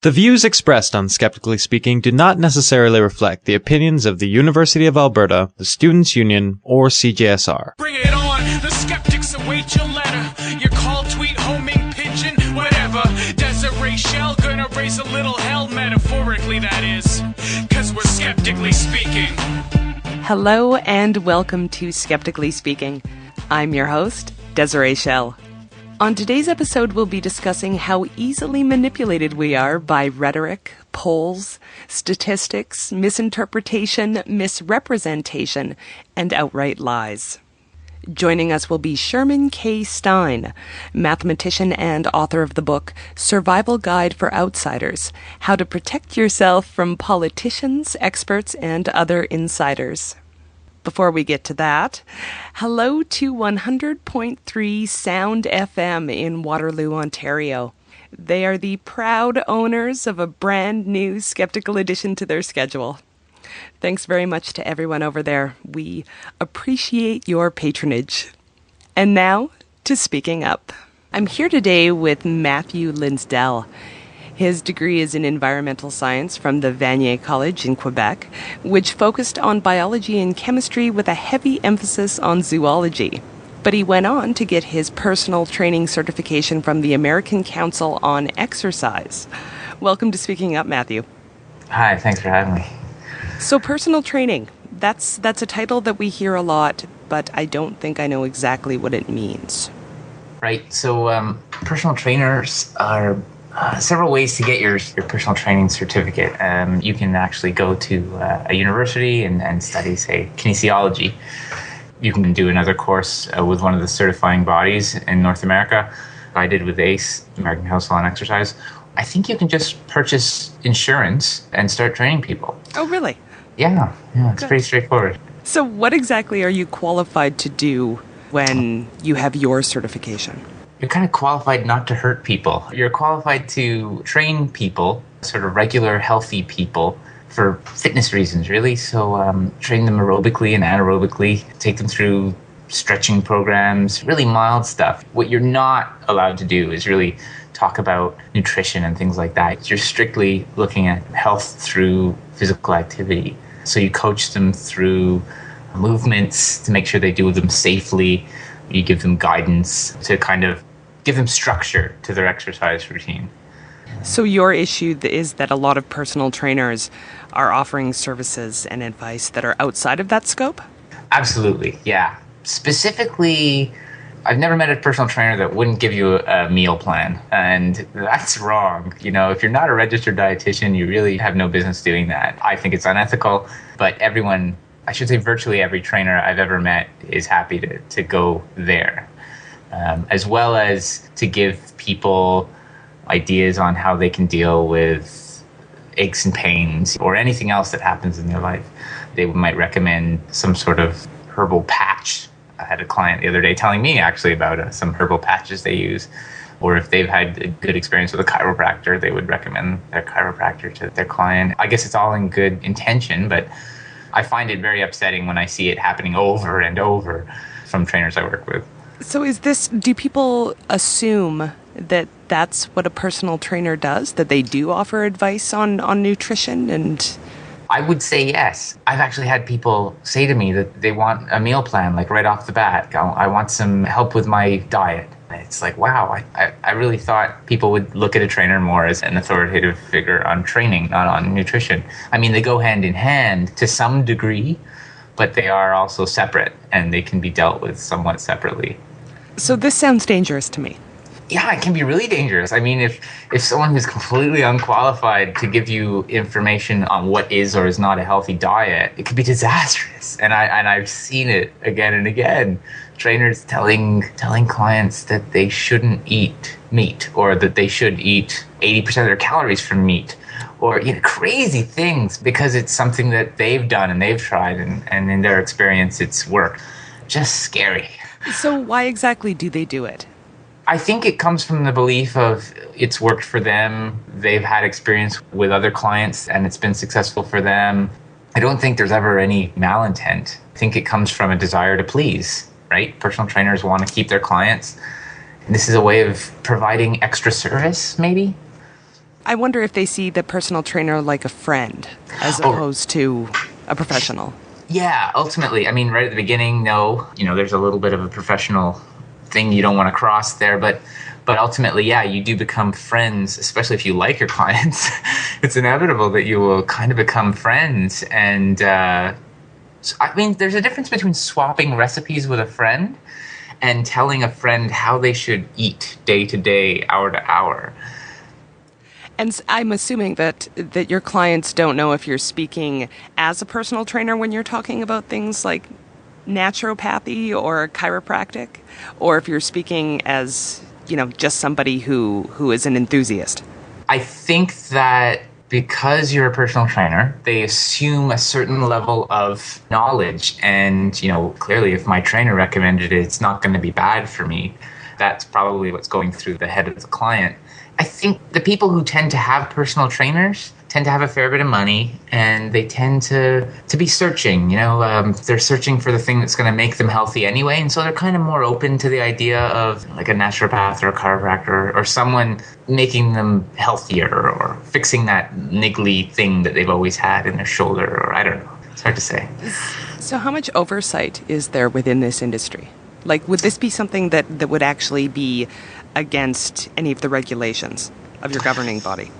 The views expressed on Skeptically Speaking do not necessarily reflect the opinions of the University of Alberta, the Students' Union, or CJSR. Bring it on! The skeptics await your letter. Your call, tweet, homing, pigeon, whatever. Desiree Shell gonna raise a little hell, metaphorically that is. 'Cause we're skeptically speaking. Hello and welcome to Skeptically Speaking. I'm your host, Desiree Shell. On today's episode, we'll be discussing how easily manipulated we are by rhetoric, polls, statistics, misinterpretation, misrepresentation, and outright lies. Joining us will be Sherman K. Stein, mathematician and author of the book Survival Guide for Outsiders: How to Protect Yourself from Politicians, Experts, and Other Insiders. Before we get to that, hello to 100.3 Sound FM in Waterloo, Ontario. They are the proud owners of a brand new skeptical addition to their schedule. Thanks very much to everyone over there. We appreciate your patronage. And now to Speaking Up. I'm here today with Matthew Linsdell. His degree is in environmental science from the Vanier College in Quebec, which focused on biology and chemistry with a heavy emphasis on zoology. But he went on to get his personal training certification from the American Council on Exercise. Welcome to Speaking Up, Matthew. Hi, thanks for having me. So personal training, that's a title that we hear a lot, but I don't think I know exactly what it means. Right, so personal trainers are several ways to get your personal training certificate. You can actually go to a university and study, say, kinesiology. You can do another course with one of the certifying bodies in North America. I did with ACE, American Council on Exercise. I think you can just purchase insurance and start training people. Oh, really? Yeah, it's pretty straightforward. So what exactly are you qualified to do when you have your certification? You're kind of qualified not to hurt people. You're qualified to train people, sort of regular, healthy people, for fitness reasons, really. So train them aerobically and anaerobically, take them through stretching programs, really mild stuff. What you're not allowed to do is really talk about nutrition and things like that. You're strictly looking at health through physical activity. So you coach them through movements to make sure they do them safely. You give them guidance to kind of give them structure to their exercise routine. So your issue is that a lot of personal trainers are offering services and advice that are outside of that scope? Absolutely, yeah. Specifically, I've never met a personal trainer that wouldn't give you a meal plan, and that's wrong. You know, if you're not a registered dietitian, you really have no business doing that. I think it's unethical, but everyone, I should say virtually every trainer I've ever met is happy to go there. As well as to give people ideas on how they can deal with aches and pains or anything else that happens in their life. They might recommend some sort of herbal patch. I had a client the other day telling me actually about some herbal patches they use. Or if they've had a good experience with a chiropractor, they would recommend their chiropractor to their client. I guess it's all in good intention, but I find it very upsetting when I see it happening over and over from trainers I work with. So do people assume that that's what a personal trainer does, that they do offer advice on nutrition? And I would say yes. I've actually had people say to me that they want a meal plan, like right off the bat. I want some help with my diet. It's like, wow, I really thought people would look at a trainer more as an authoritative figure on training, not on nutrition. I mean, they go hand in hand to some degree, but they are also separate, and they can be dealt with somewhat separately. So this sounds dangerous to me. Yeah, it can be really dangerous. I mean, if someone who's completely unqualified to give you information on what is or is not a healthy diet, it could be disastrous. And I've seen it again and again. Trainers telling clients that they shouldn't eat meat, or that they should eat 80% of their calories from meat, or crazy things because it's something that they've done and they've tried, and in their experience it's worked. Just scary. So why exactly do they do it? I think it comes from the belief of it's worked for them. They've had experience with other clients and it's been successful for them. I don't think there's ever any malintent. I think it comes from a desire to please, right? Personal trainers want to keep their clients. And this is a way of providing extra service, maybe. I wonder if they see the personal trainer like a friend as opposed to a professional. Yeah, ultimately. I mean, right at the beginning, no. There's a little bit of a professional thing you don't want to cross there, but ultimately, yeah, you do become friends, especially if you like your clients. It's inevitable that you will kind of become friends. And there's a difference between swapping recipes with a friend and telling a friend how they should eat day to day, hour to hour. And I'm assuming that your clients don't know if you're speaking as a personal trainer when you're talking about things like naturopathy or chiropractic, or if you're speaking as, just somebody who is an enthusiast. I think that because you're a personal trainer, they assume a certain level of knowledge. And, clearly if my trainer recommended it, it's not going to be bad for me. That's probably what's going through the head of the client. I think the people who tend to have personal trainers tend to have a fair bit of money, and they tend to be searching. They're searching for the thing that's going to make them healthy anyway, and so they're kind of more open to the idea of like a naturopath or a chiropractor or someone making them healthier or fixing that niggly thing that they've always had in their shoulder, or I don't know. It's hard to say. So how much oversight is there within this industry? Like, would this be something that would actually be against any of the regulations of your governing body?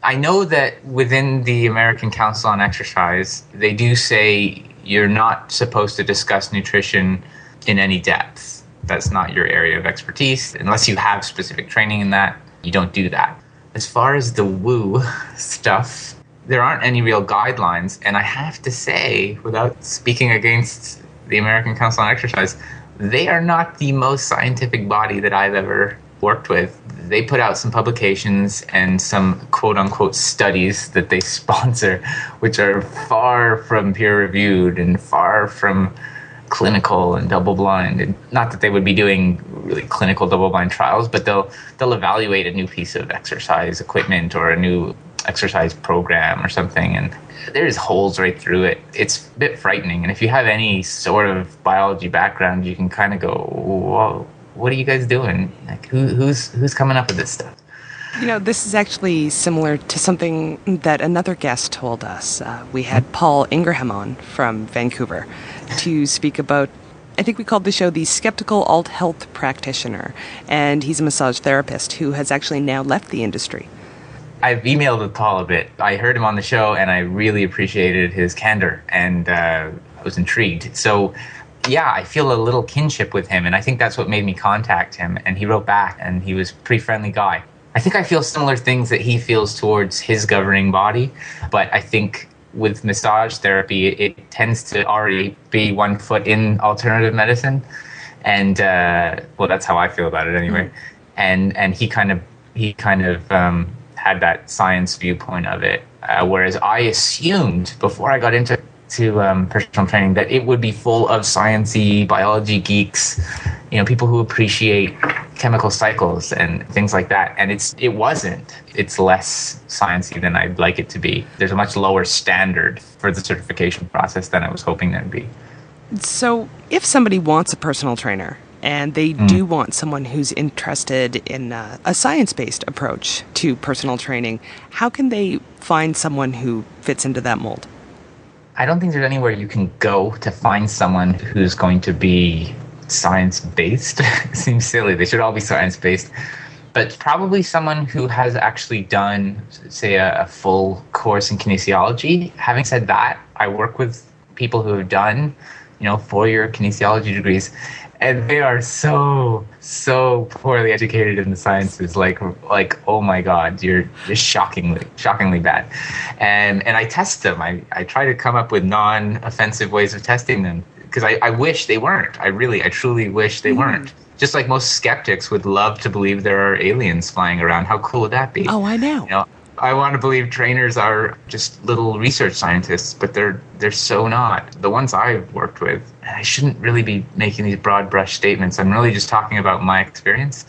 I know that within the American Council on Exercise, they do say you're not supposed to discuss nutrition in any depth. That's not your area of expertise. Unless you have specific training in that, you don't do that. As far as the woo stuff, there aren't any real guidelines. And I have to say, without speaking against the American Council on Exercise, they are not the most scientific body that I've ever worked with. They put out some publications and some quote-unquote studies that they sponsor, which are far from peer-reviewed and far from clinical and double-blind. And not that they would be doing really clinical double-blind trials, but they'll evaluate a new piece of exercise equipment or a new exercise program or something, and there's holes right through it. It's a bit frightening. And if you have any sort of biology background, you can kind of go, whoa, what are you guys doing? Like, who's coming up with this stuff? This is actually similar to something that another guest told us. We had Paul Ingraham on from Vancouver to speak about, I think we called the show the Skeptical Alt Health Practitioner, and he's a massage therapist who has actually now left the industry. I've emailed with Paul a bit. I heard him on the show, and I really appreciated his candor, and I was intrigued. So, yeah, I feel a little kinship with him, and I think that's what made me contact him. And he wrote back, and he was a pretty friendly guy. I think I feel similar things that he feels towards his governing body, but I think with massage therapy, it tends to already be 1 foot in alternative medicine, and that's how I feel about it anyway. And he kind of had that science viewpoint of it, whereas I assumed before I got into personal training that it would be full of sciencey biology geeks, people who appreciate chemical cycles and things like that, and it wasn't. It's less sciencey than I'd like it to be. There's a much lower standard for the certification process than I was hoping there'd be. So if somebody wants a personal trainer and they do want someone who's interested in a science-based approach to personal training, how can they find someone who fits into that mold? I don't think there's anywhere you can go to find someone who's going to be science-based. It seems silly. They should all be science-based. But probably someone who has actually done, say, a full course in kinesiology. Having said that, I work with people who have done, 4-year kinesiology degrees, and they are so poorly educated in the sciences. Like oh my God, you're just shockingly bad. And I test them. I try to come up with non-offensive ways of testing them, because I wish they weren't. I truly wish they weren't. Just like most skeptics would love to believe there are aliens flying around. How cool would that be? Oh, I know. I want to believe trainers are just little research scientists, but they're so not. The ones I've worked with, and I shouldn't really be making these broad brush statements. I'm really just talking about my experience.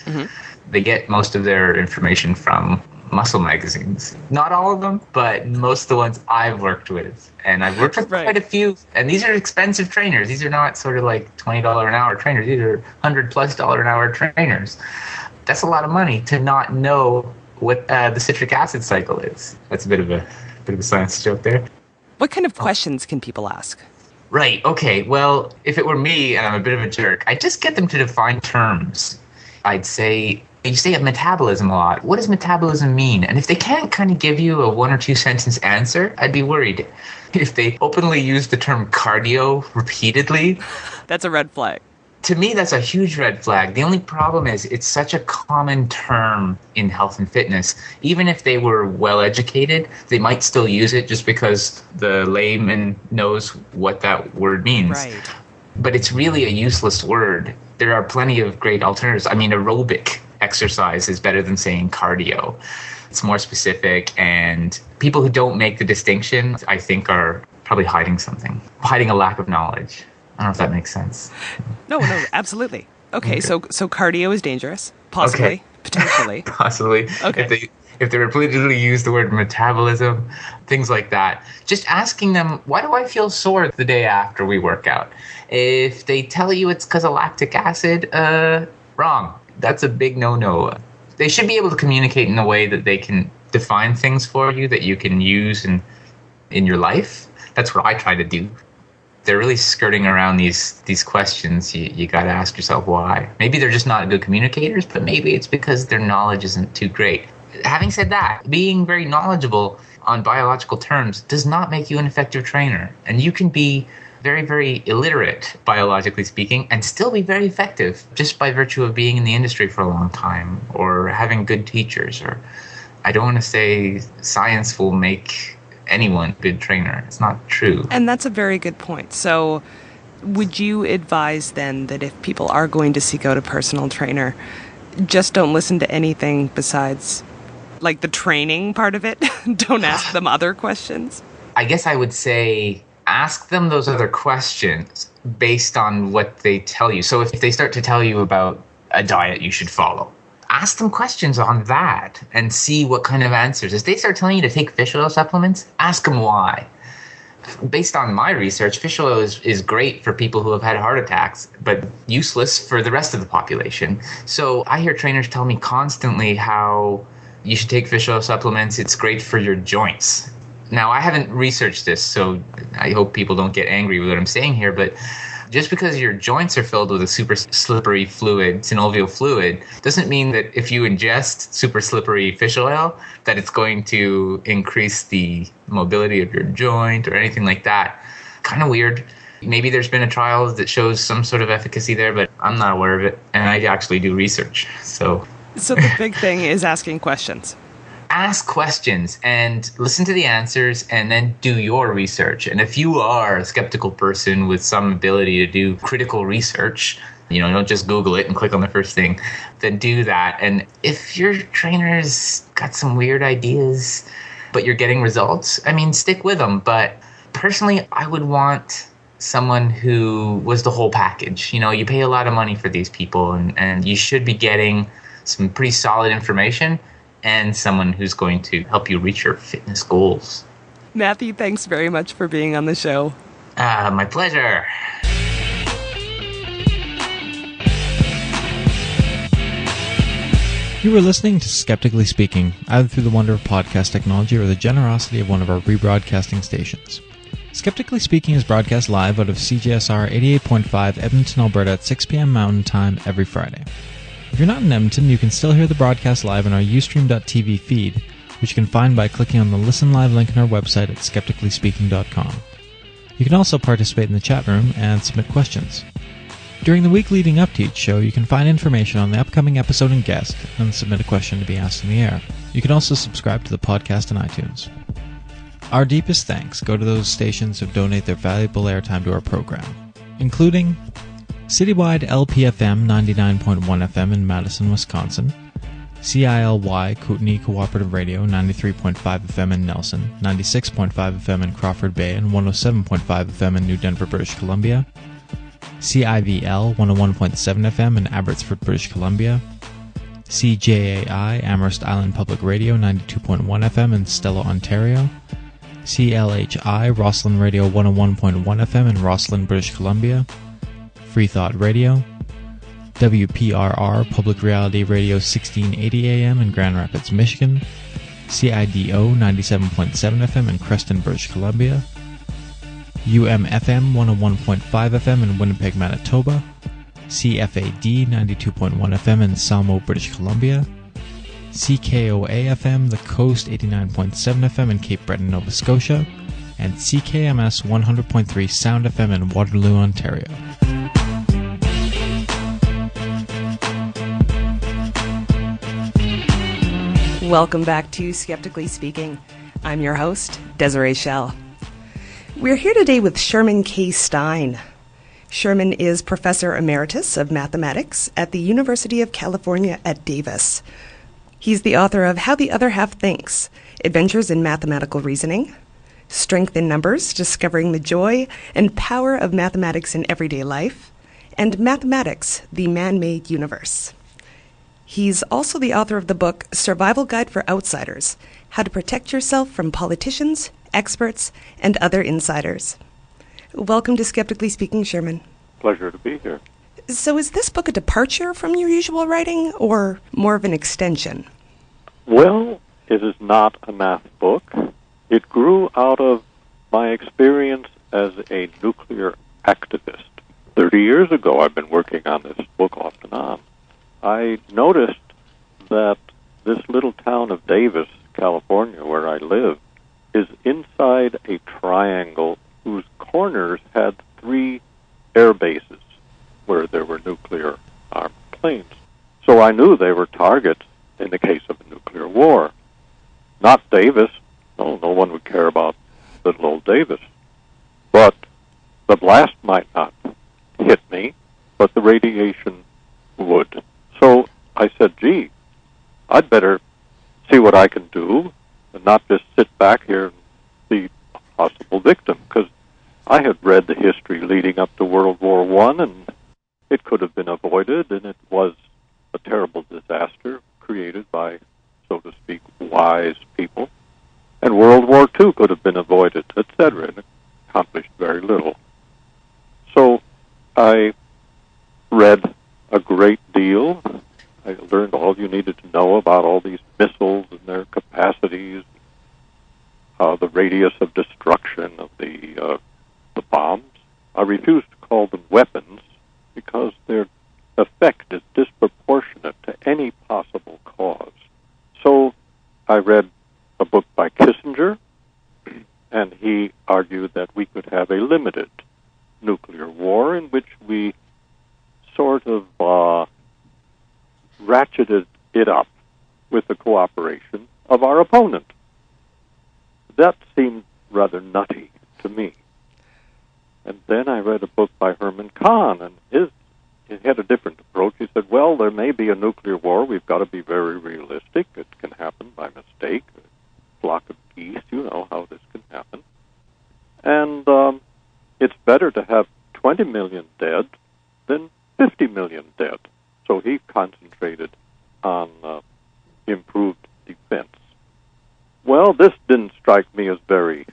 They get most of their information from muscle magazines. Not all of them, but most of the ones I've worked with. And I've worked with quite a few. And these are expensive trainers. These are not sort of like $20 an hour trainers. These are $100+ an hour trainers. That's a lot of money to not know what the citric acid cycle is. That's a bit of a science joke there. What kind of questions can people ask? Right, okay. Well, if it were me and I'm a bit of a jerk, I'd just get them to define terms. I'd say, you say metabolism a lot. What does metabolism mean? And if they can't kind of give you a 1 or 2 sentence answer, I'd be worried. If they openly use the term cardio repeatedly, That's a red flag. to me, that's a huge red flag. The only problem is it's such a common term in health and fitness. Even if they were well-educated, they might still use it just because the layman knows what that word means. Right. But it's really a useless word. There are plenty of great alternatives. I mean, aerobic exercise is better than saying cardio. It's more specific, and people who don't make the distinction, I think, are probably hiding something, hiding a lack of knowledge. I don't know if that makes sense. No, absolutely. Okay, so cardio is dangerous, possibly, Okay. potentially. Possibly. Okay. If they repeatedly use the word metabolism, things like that, just asking them, why do I feel sore the day after we work out? If they tell you it's because of lactic acid, wrong. That's a big no-no. They should be able to communicate in a way that they can define things for you that you can use in your life. That's what I try to do. They're really skirting around these questions. You got to ask yourself why. Maybe they're just not good communicators, but maybe it's because their knowledge isn't too great. Having said that, being very knowledgeable on biological terms does not make you an effective trainer. And you can be very, very illiterate, biologically speaking, and still be very effective just by virtue of being in the industry for a long time or having good teachers. Or I don't want to say science will make anyone a good trainer. It's not true. And that's a very good point. So would you advise then that if people are going to seek out a personal trainer, just don't listen to anything besides like the training part of it? Don't ask them other questions? I guess I would say ask them those other questions based on what they tell you. So if they start to tell you about a diet you should follow, ask them questions on that and see what kind of answers. If they start telling you to take fish oil supplements, ask them why. Based on my research, fish oil is great for people who have had heart attacks, but useless for the rest of the population. So I hear trainers tell me constantly how you should take fish oil supplements. It's great for your joints. Now, I haven't researched this, so I hope people don't get angry with what I'm saying here, but just because your joints are filled with a super slippery fluid, synovial fluid, doesn't mean that if you ingest super slippery fish oil, that it's going to increase the mobility of your joint or anything like that. Kind of weird. Maybe there's been a trial that shows some sort of efficacy there, but I'm not aware of it, and I actually do research. So the big thing is asking questions. Ask questions and listen to the answers and then do your research. And if you are a skeptical person with some ability to do critical research, don't just Google it and click on the first thing, then do that. And if your trainer's got some weird ideas, but you're getting results, stick with them. But personally, I would want someone who was the whole package. You pay a lot of money for these people and you should be getting some pretty solid information and someone who's going to help you reach your fitness goals. Matthew, thanks very much for being on the show. My pleasure. You were listening to Skeptically Speaking, either through the wonder of podcast technology or the generosity of one of our rebroadcasting stations. Skeptically Speaking is broadcast live out of CJSR 88.5 Edmonton, Alberta at 6 p.m. Mountain Time every Friday. If you're not in Edmonton, you can still hear the broadcast live on our Ustream.tv feed, which you can find by clicking on the Listen Live link on our website at skepticallyspeaking.com. You can also participate in the chat room and submit questions. During the week leading up to each show, you can find information on the upcoming episode and guest, and submit a question to be asked in the air. You can also subscribe to the podcast on iTunes. Our deepest thanks go to those stations who donate their valuable airtime to our program, including Citywide LPFM 99.1 FM in Madison, Wisconsin, CILY Kootenai Cooperative Radio 93.5 FM in Nelson, 96.5 FM in Crawford Bay, and 107.5 FM in New Denver, British Columbia, CIVL 101.7 FM in Abbotsford, British Columbia, CJAI Amherst Island Public Radio 92.1 FM in Stella, Ontario, CLHI Rosslyn Radio 101.1 FM in Rosslyn, British Columbia, Free Thought Radio, WPRR Public Reality Radio 1680 AM in Grand Rapids, Michigan, CIDO 97.7 FM in Creston, British Columbia, UMFM 101.5 FM in Winnipeg, Manitoba, CFAD 92.1 FM in Salmo, British Columbia, CKOA FM The Coast 89.7 FM in Cape Breton, Nova Scotia, and CKMS 100.3 Sound FM in Waterloo, Ontario. Welcome back to Skeptically Speaking. I'm your host, Desiree Schell. We're here today with Sherman K. Stein. Sherman is Professor Emeritus of Mathematics at the University of California at Davis. He's the author of How the Other Half Thinks, Adventures in Mathematical Reasoning, Strength in Numbers, Discovering the Joy and Power of Mathematics in Everyday Life, and Mathematics, the Man-Made Universe. He's also the author of the book Survival Guide for Outsiders, How to Protect Yourself from Politicians, Experts, and Other Insiders. Welcome to Skeptically Speaking, Sherman. Pleasure to be here. So is this book a departure from your usual writing, or more of an extension? Well, it is not a math book. It grew out of my experience as a nuclear activist. 30 years ago, I've been working on this book off and on. I noticed that this little town of Davis, California, where I live, is inside a triangle whose corners had 3 air bases where there were nuclear-armed planes. So I knew they were targets in the case of a nuclear war. Not Davis. No one would care about little old Davis. But the blast might not hit me, but the radiation would. So I said, gee, I'd better see what I can do and not just sit back here and see a possible victim, because I had read the history leading up to World War I, and it could have been avoided, and it was a terrible disaster created by, so to speak, wise people. And World War II could have been avoided, etc., and accomplished very little. So I read a great deal. I learned all you needed to know about all these missiles and their capacities, the radius of destruction of the bombs. I refuse to call them weapons because their effect is disproportionate to any possible cause. So I read a book by Kissinger, and he argued that we could have a limited nuclear war in which we sort of ratcheted it up with the cooperation of our opponent. That seemed rather nutty to me. And then I read a book by Sherman K, and he had a different approach. He said, well, there may be a nuclear war. We've got to be very realistic. It can happen by mistake. A flock of geese, you know how this can happen. And it's better to have 20 million dead than 50 million dead. So he concentrated on improved defense. Well, this didn't strike me as very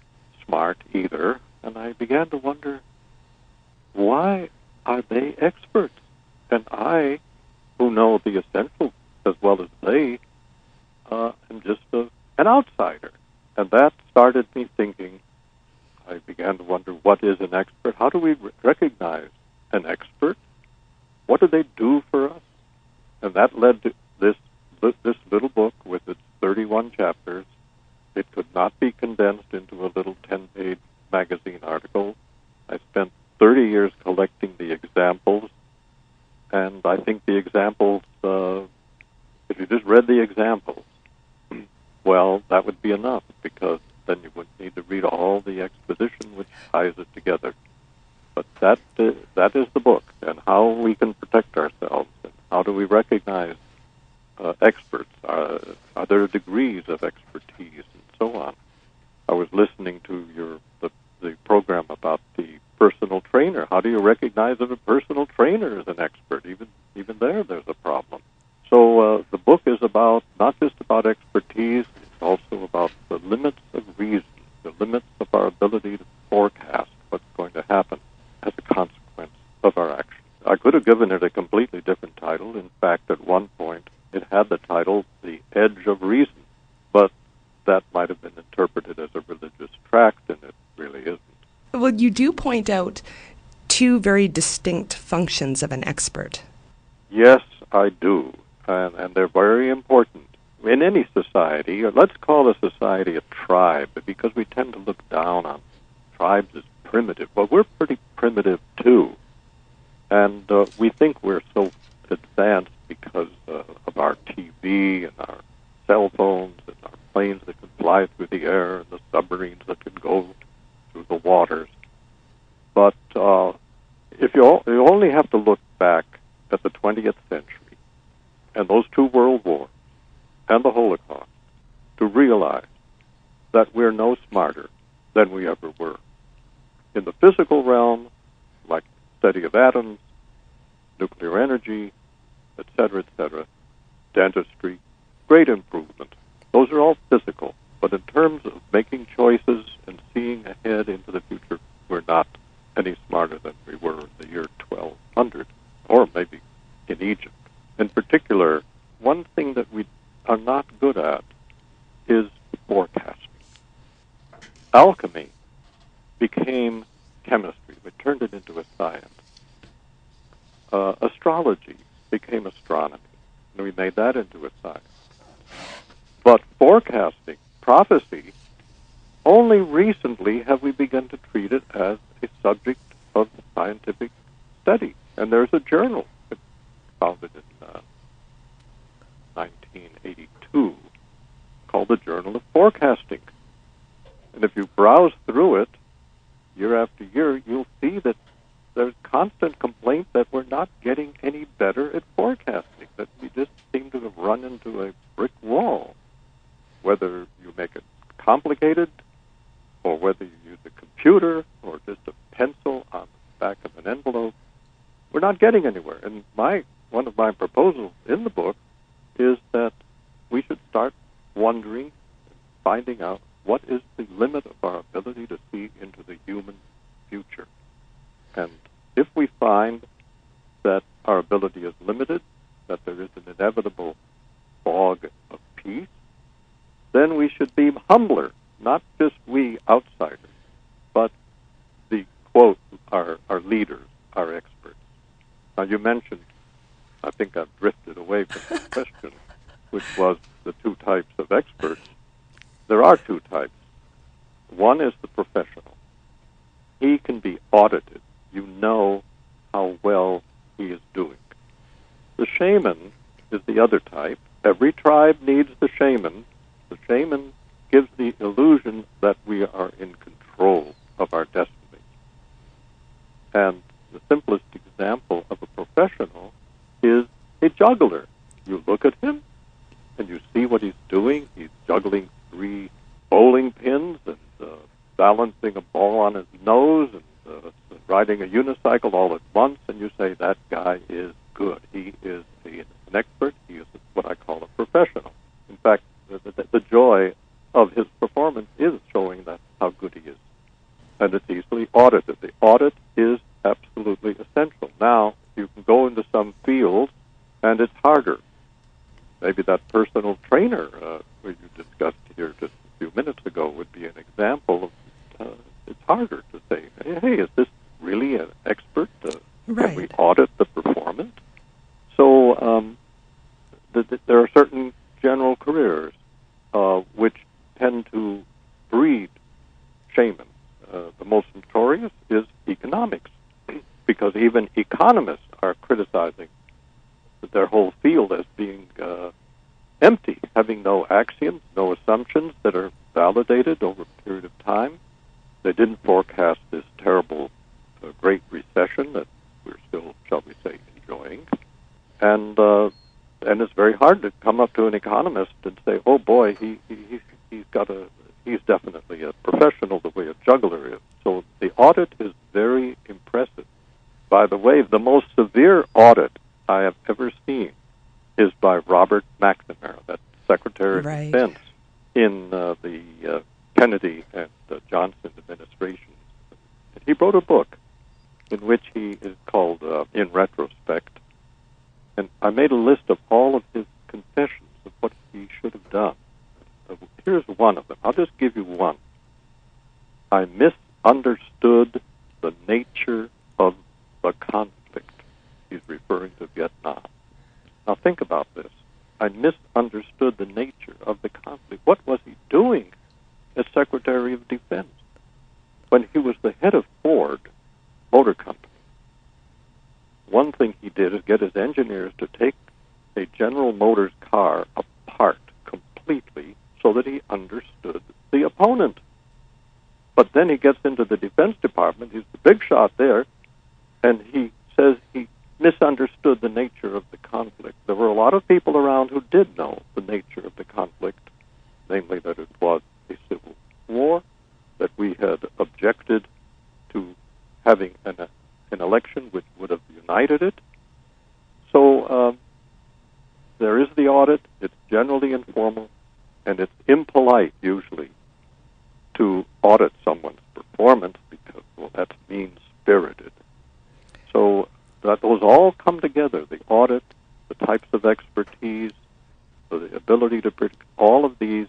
smart either, and I began to wonder, why are they experts? And I, who know the essentials as well as they, am just an outsider. And that started me thinking. I began to wonder, what is an expert? How do we recognize an expert? What do they do for us? And that led to this little book with its 31 chapters. It could not be condensed into a little 10-page magazine article. I spent 30 years collecting the examples, and I think the examples, if you just read the examples, well, that would be enough, because then you wouldn't need to read all the exposition which ties it together. But that is the book, and how we can protect ourselves, and how do we recognize experts? Are there degrees of expertise, and so on? I was listening to the program about the personal trainer. How do you recognize if a personal trainer is an expert? Even there's a problem. So the book is not just about expertise, it's also about the limits of reason, the limits of our ability to forecast what's going to happen as a consequence of our actions. I could have given it a completely different title. In fact, at one point, it had the title The Edge of Reason, but that might have been interpreted as a religious tract, and it really isn't. Well, you do point out two very distinct functions of an expert. Yes, I do, and they're very important. In any society, or let's call a society a tribe, because we tend to look down on tribes as primitive. Well, we're pretty primitive, too. And we think we're so advanced because of our TV and our cell phones and our planes that can fly through the air and the submarines that can go through the waters. But if you only have to look back at the 20th century and those two world wars and the Holocaust to realize that we're no smarter than we ever were. In the physical realm, like study of atoms, nuclear energy, etc., dentistry, great improvement. Those are all physical. But in terms of making choices and seeing ahead into the future, we're not any smarter than we were in the year 1200, or maybe in Egypt. In particular, one thing that we are not good at is forecasting. Alchemy became chemistry. We turned it into a science. Astrology became astronomy, and we made that into a science. But forecasting, prophecy, only recently have we begun to treat it as a subject of scientific study. And there's a journal founded in 1982 called the Journal of Forecasting. And if you browse through it year after year, you'll see that there's constant complaint that we're not getting any better at forecasting, that we just seem to have run into a brick wall. Whether you make it complicated, or whether you use a computer, or just a pencil on the back of an envelope, we're not getting anywhere. And one of my proposals in the book is that we should start wondering, finding out what is the limit of our ability to see into the human future. And if we find that our ability is limited, that there is an inevitable fog of peace, then we should be humbler, not just we outsiders, but the, quote, our leaders, our experts. Now, you mentioned, I think I've drifted away from the question, which was the two types of experts. There are two types. One is the professional. He can be audited. You know how well he is doing. The shaman is the other type. Every tribe needs the shaman. The shaman gives the illusion that we are in control of our destiny. And the simplest example of a professional is a juggler. You look at him, and you see what he's doing. He's juggling 3 bowling pins and balancing a ball on his nose and riding a unicycle all at once, and you say, that guy is good. He is an expert. He is what I call a professional. In fact, the joy of his performance is showing that how good he is. And it's easily audited. The audit is absolutely essential. Now, you can go into some fields, and it's harder. Maybe that personal trainer who you discussed here just a few minutes ago would be an example of it's harder to say, hey, is this really an expert? Right. Can we audit the performance? So there are certain general careers which tend to breed shamans. The most notorious is economics, because even economists are criticizing their whole field as being empty, having no axioms, no assumptions that are validated over a period of time. They didn't forecast this terrible Great Recession that we're still, shall we say, enjoying. And it's very hard to come up to an economist and say, oh boy, he's definitely a professional the way a juggler is. So the audit is very impressive. By the way, the most severe audit I have ever seen is by Robert McNamara, that Secretary of Defense in the Kennedy and Johnson administration. And he wrote a book in which he is called In Retrospect. And I made a list of all of his confessions of what he should have done. Here's one of them. I'll just give you one. I misunderstood the nature of the conflict. He's referring to Vietnam. Now think about this. I misunderstood the nature of the conflict. What was he doing as Secretary of Defense when he was the head of Ford Motor Company? One thing he did is get his engineers to take a General Motors car apart completely so that he understood the opponent. But then he gets into the Defense Department, he's the big shot there, and he says he misunderstood the nature of the conflict. There were a lot of people around who did know the nature of the conflict, namely that it was a civil war, that we had objected to having an election which would have united it. So there is the audit. It's generally informal, and it's impolite usually to audit someone's performance because, well, that's mean-spirited. So that those all come together, the audit, the types of expertise, the ability to predict, all of these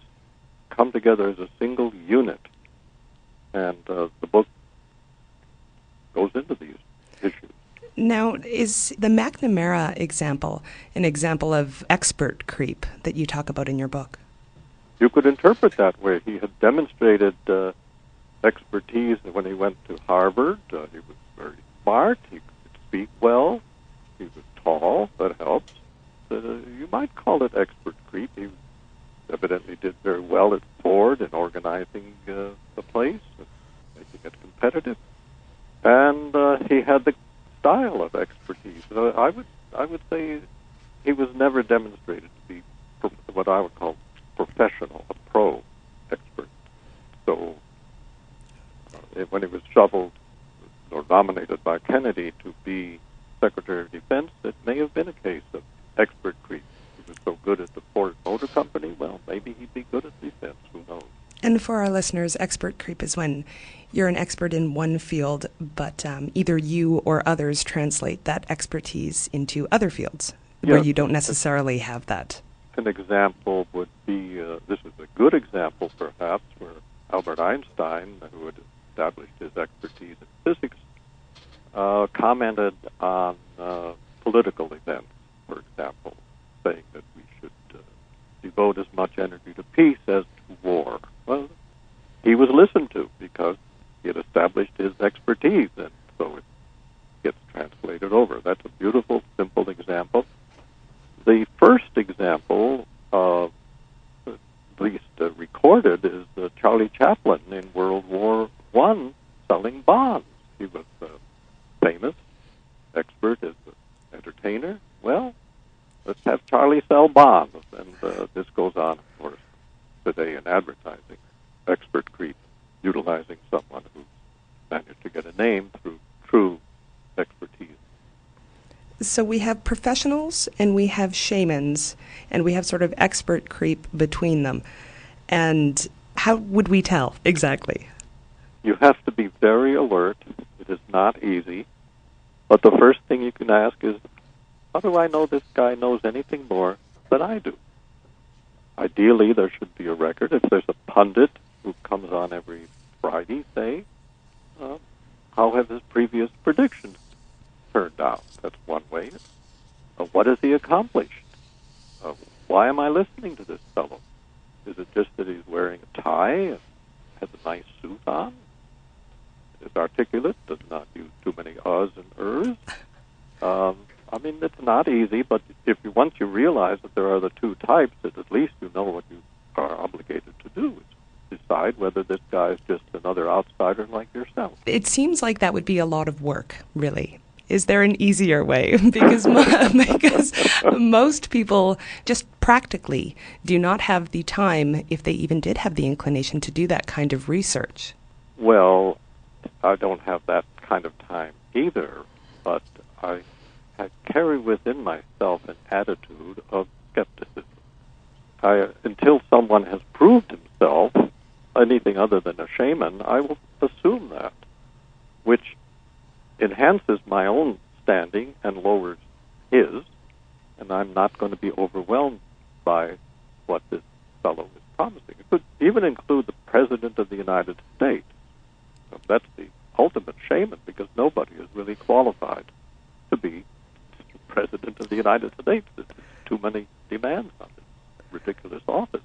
come together as a single unit. And the book goes into these issues. Now, is the McNamara example an example of expert creep that you talk about in your book? You could interpret that way. He had demonstrated expertise when he went to Harvard. He was very smart. He could speak well. He was tall. That helps. You might call it expert creep. He evidently did very well at Ford in organizing the place, and making it competitive. And he had the style of expertise. So I would say he was never demonstrated to be what I would call professional, a pro expert. So when he was shoveled or nominated by Kennedy to be Secretary of Defense, it may have been a case of expert creep. He was so good at the Ford Motor Company, well, maybe he'd be good at defense, who knows. And for our listeners, expert creep is when you're an expert in one field, but either you or others translate that expertise into other fields where you don't necessarily have that. An example would be, this is a good example perhaps, where Albert Einstein, who had established his expertise in physics, commented on political events, for example, saying that we should devote as much energy to peace as to war. Well, he was listened to because he had established his expertise, and so it gets translated over. That's a beautiful, simple example. The first example, at least recorded, is Charlie Chaplin in World War I selling bonds. He was famous, expert as an entertainer. Well, let's have Charlie sell bonds. And this goes on, of course, today in advertising. Expert creep, utilizing someone who managed to get a name through true expertise. So we have professionals and we have shamans, and we have sort of expert creep between them. And how would we tell exactly? You have to be very alert. It is not easy. But the first thing you can ask is, how do I know this guy knows anything more than I do? Ideally, there should be a record. If there's a pundit who comes on every Friday, say, how have his previous predictions turned out? That's one way. What has he accomplished? Why am I listening to this fellow? Is it just that he's wearing a tie and has a nice suit on? Is articulate, does not use too many uhs and ers? I mean, it's not easy, but once you realize that there are the two types, that at least you know what you are obligated to do, is decide whether this guy is just another outsider like yourself. It seems like that would be a lot of work, really. Is there an easier way? Because most people just practically do not have the time, if they even did have the inclination, to do that kind of research. Well, I don't have that kind of time either, but I carry within myself an attitude of skepticism. Until someone has proved himself anything other than a shaman, I will assume that, which enhances my own standing and lowers his, and I'm not going to be overwhelmed by what this fellow is promising. It could even include the President of the United States. So that's the ultimate shaman, because nobody is really qualified to be President of the United States. There's too many demands on this ridiculous office.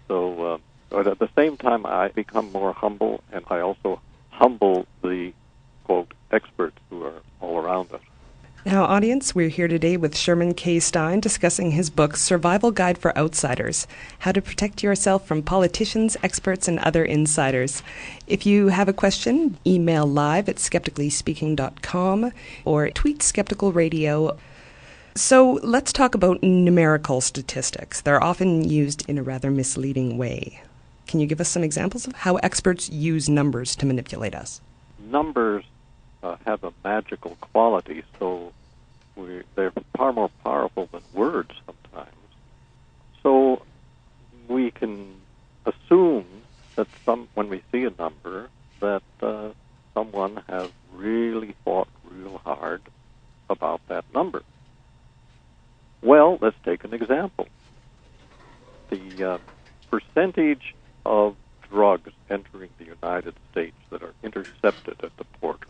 So, but at the same time, I become more humble, and I also humble the, quote, experts who are all around us. Now, audience, we're here today with Sherman K. Stein discussing his book, Survival Guide for Outsiders, How to Protect Yourself from Politicians, Experts, and Other Insiders. If you have a question, email live@skepticallyspeaking.com or tweet Skeptical Radio. So let's talk about numerical statistics. They're often used in a rather misleading way. Can you give us some examples of how experts use numbers to manipulate us? Numbers have a magical quality, so they're far more powerful than words sometimes. So we can assume that when we see a number, that someone has really thought real hard about that number. Well, let's take an example. The percentage of drugs entering the United States that are intercepted at the border.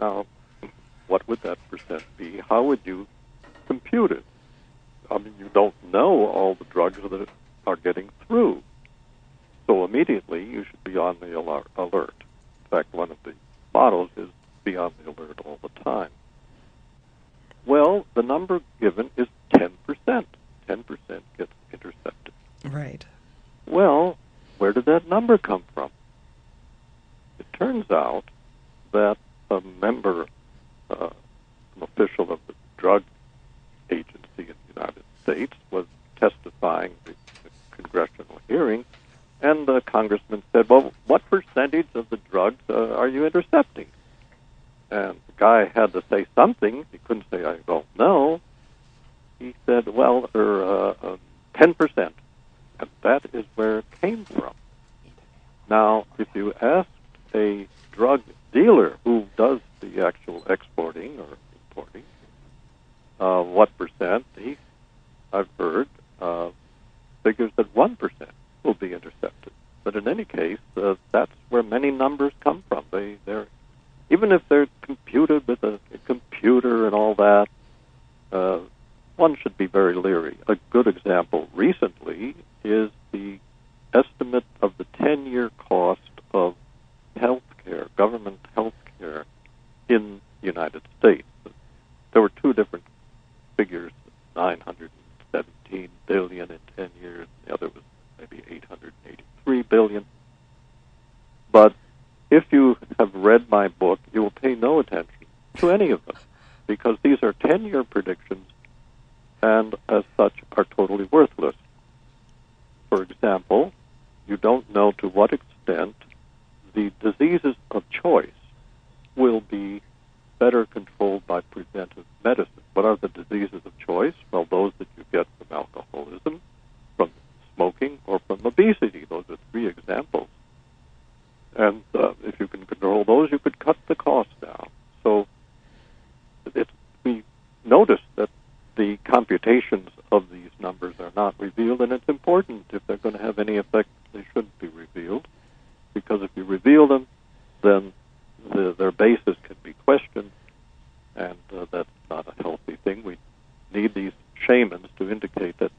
Now, what would that percent be? How would you compute it? I mean, you don't know all the drugs that are getting through. So immediately you should be on the alert. In fact, one of the mottos is be on the alert all the time. Well, the number given is 10%. 10% gets intercepted. Right. Well, where did that number come from? It turns out that a member, an official of the drug agency in the United States, was testifying at the congressional hearing, and the congressman said, well, what percentage of the drugs are you intercepting? And the guy had to say something. He couldn't say, I don't know. He said, well, 10%. And that is where it came from. Now, if you asked a drug dealer who does the actual exporting or importing, what percent, I've heard figures that 1% will be intercepted. But in any case, that's where many numbers come from. They're even if they're computed with a computer and all that, one should be very leery. A good example recently is the estimate of the 10-year cost of healthcare, government healthcare in the United States. There were two different figures, $917 billion in 10 years. The other was maybe $883 billion. But if you have read my book, you will pay no attention to any of them, because these are 10-year predictions and, as such, are totally worthless. For example, you don't know to what extent the diseases of choice will be better controlled by preventive medicine. What are the diseases of choice? Well, those that you get from alcoholism, from smoking, or from obesity. Those are three examples. And if you can control those, you could cut the cost down. So we notice that the computations of these numbers are not revealed, and it's important, if they're going to have any effect, they shouldn't be revealed, because if you reveal them, then their basis can be questioned, and that's not a healthy thing. We need these shamans to indicate that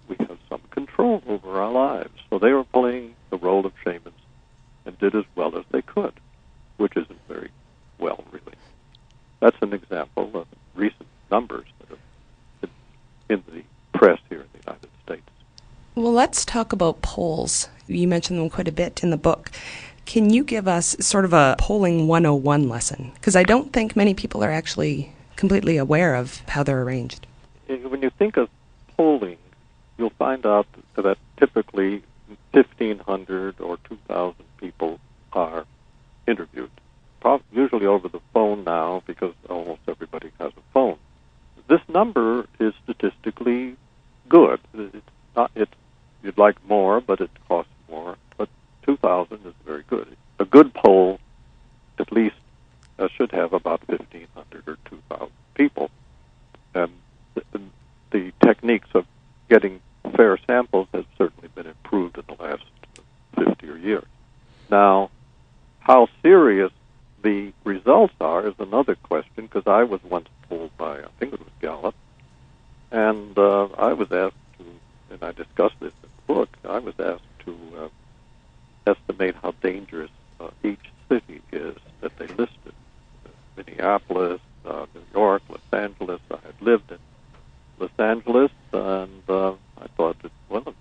we have some control over our lives. So they were playing the role of shamans and did as well as they could, which isn't very well, really. That's an example of recent numbers that have been in the press here in the United States. Well, let's talk about polls. You mentioned them quite a bit in the book. Can you give us sort of a polling 101 lesson? Because I don't think many people are actually completely aware of how they're arranged. When you think of polling, you'll find out that typically 1,500 or 2,000 people are interviewed, usually over the phone now, because almost everybody has a phone. This number is statistically good. You'd like more, but it costs more. But 2,000 is very good. A good poll at least should have about 1,500 or 2,000 people. And the techniques of getting fair samples has certainly been improved in the last 50 years. Now, how serious the results are is another question, because I was once polled by, I think it was Gallup, and I was asked to, and I discussed this in the book, I was asked to estimate how dangerous each city is that they listed. Minneapolis, New York, Los Angeles. I had lived in Los Angeles, and I thought that, well, it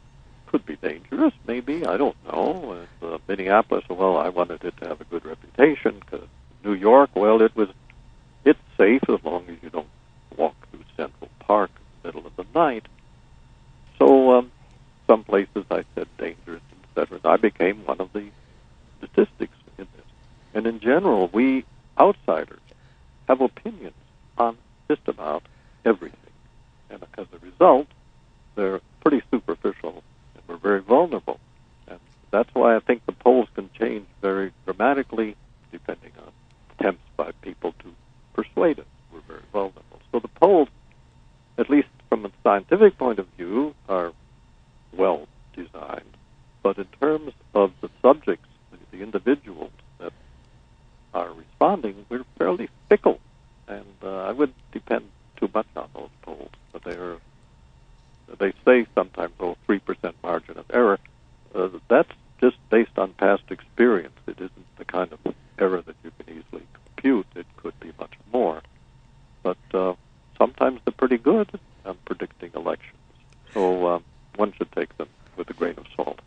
could be dangerous, maybe, I don't know. And Minneapolis, well, I wanted it to have a good reputation, because New York, well, it's safe as long as you don't walk through Central Park in the middle of the night. So some places I said dangerous, etc. I became one of the statistics in this. And in general, we outsiders have opinions on just about everything. And as a result, they're pretty superficial, and we're very vulnerable. And that's why I think the polls can change very dramatically depending on attempts by people to persuade us we're very vulnerable. So the polls, at least from a scientific point of view, are well designed. But in terms of the subjects, the individuals that are responding, we're fairly fickle. And I wouldn't depend too much on those polls. But they say sometimes, 3% margin of error. That's just based on past experience. It isn't the kind of error that you can easily compute. It could be much more. But sometimes they're pretty good at predicting elections. So one should take them with a grain of salt.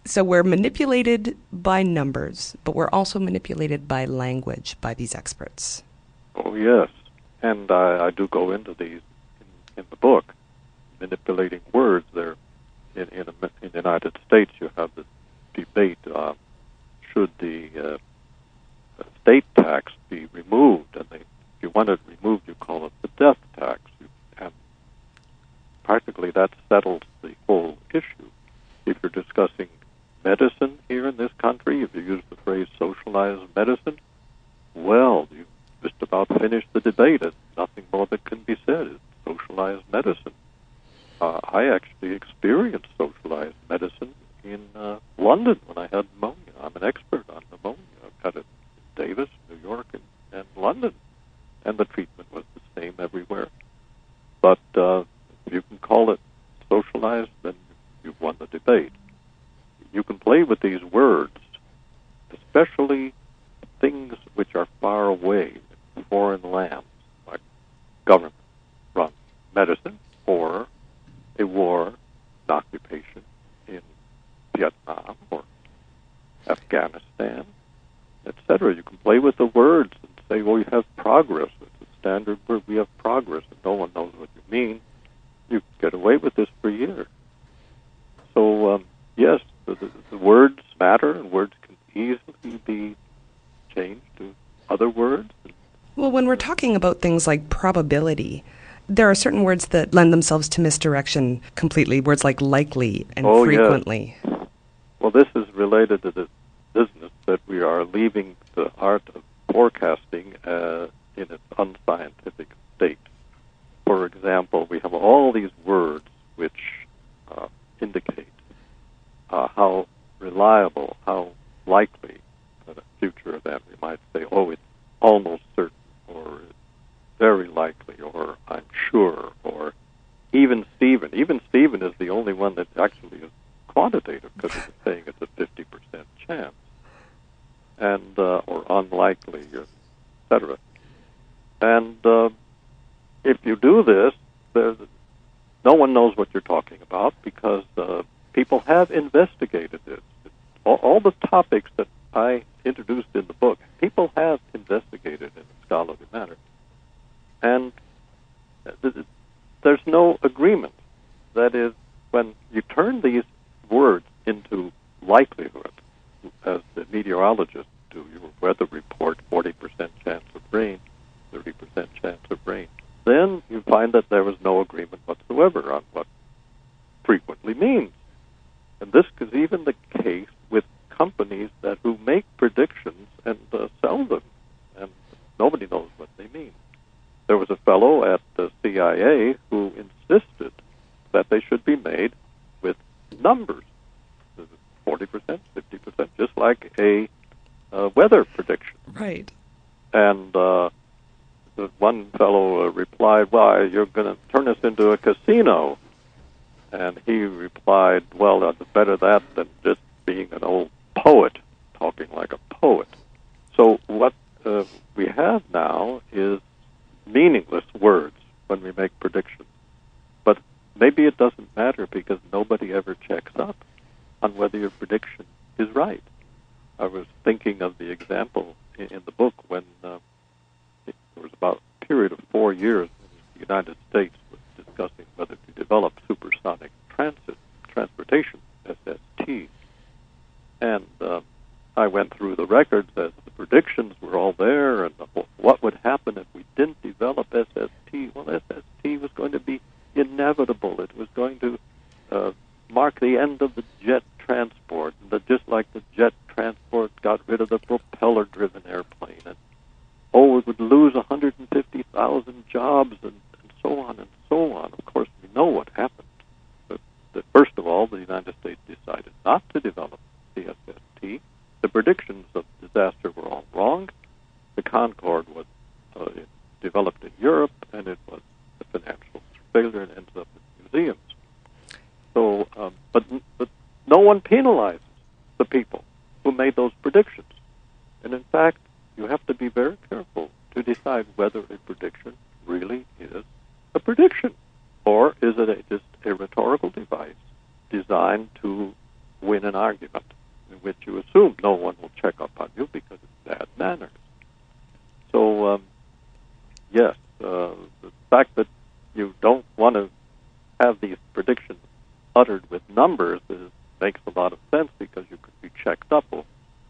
So we're manipulated by numbers, but we're also manipulated by language by these experts. Oh, yes. And I do go into these in the book, manipulating words. There, in the United States, you have this debate, should the state tax be removed? And if you want it removed, you call it the death tax. And practically that settles the whole issue. If you're discussing medicine here in this country, if you use the phrase socialized medicine, well, you just about finished the debate. There's nothing more that can be said. It's socialized medicine. I actually experienced socialized medicine in London when I had pneumonia. I'm an expert on pneumonia. I've had it in Davis, New York, and London. And the treatment was the same everywhere. But if you can call it socialized, then you've won the debate. You can play with these words, especially things which are far away in foreign lands, like government-run medicine, or a war, an occupation in Vietnam or Afghanistan, etc. You can play with the words and say, well, you have progress. It's a standard word. We have progress, and no one knows what you mean. You can get away with this for years. So, yes, the words matter, and words can easily be changed to other words. Well, when we're talking about things like probability, there are certain words that lend themselves to misdirection completely, words like likely and frequently. Yes. Well, this is related to this business that we are leaving the art of forecasting in its unscientific state. For example, we have all these words which indicate how reliable, how likely a future event. We might say, oh, it's almost certain, or it's very likely, or I'm sure, or even Steven. Even Steven is the only one that actually is quantitative, because it's saying it's a 50% chance, and or unlikely, etc. And if you do this, no one knows what you're talking about, because people have investigated this. All the topics that I introduced in the book, people have investigated in a scholarly manner. And there's no agreement. That is, when you turn these words into likelihood, as the meteorologists do, your weather report, 40% chance of rain, 30% chance of rain, then you find that there was no agreement whatsoever on what frequently means. And this is even the case with companies who make predictions and sell them. And make a weather prediction. Right. And the one fellow replied, "Why, you're going to turn us into a casino." And he replied, "Well, it's better that than just being an old poet, talking like a poet." So what we have now is meaningless words when we make predictions. But maybe it doesn't matter because nobody ever checks up on whether your prediction is right. I was thinking of the example in the book when it was about a period of 4 years when the United States was discussing whether to develop supersonic transportation, SST. And I went through the records as the predictions were all there, and what would happen if we didn't develop SST. Well, SST was going to be inevitable. It was going to mark the end of the jet transport, and just like the jet transport got rid of the propeller-driven airplane, and we would lose 150,000 jobs, and so on and so on. Of course, we know what happened. But first of all, the United States decided not to develop the SST. The predictions of disaster were all wrong. The Concorde was developed in Europe, and it was a financial failure and ends up in museums. So, but no one penalizes the people who made those predictions. And in fact, you have to be very careful to decide whether a prediction really is a prediction, or is it just a rhetorical device designed to win an argument in which you assume no one will check up on you because it's bad manners. So, yes, the fact that you don't want to have these predictions uttered with numbers makes a lot of sense because you could be checked up,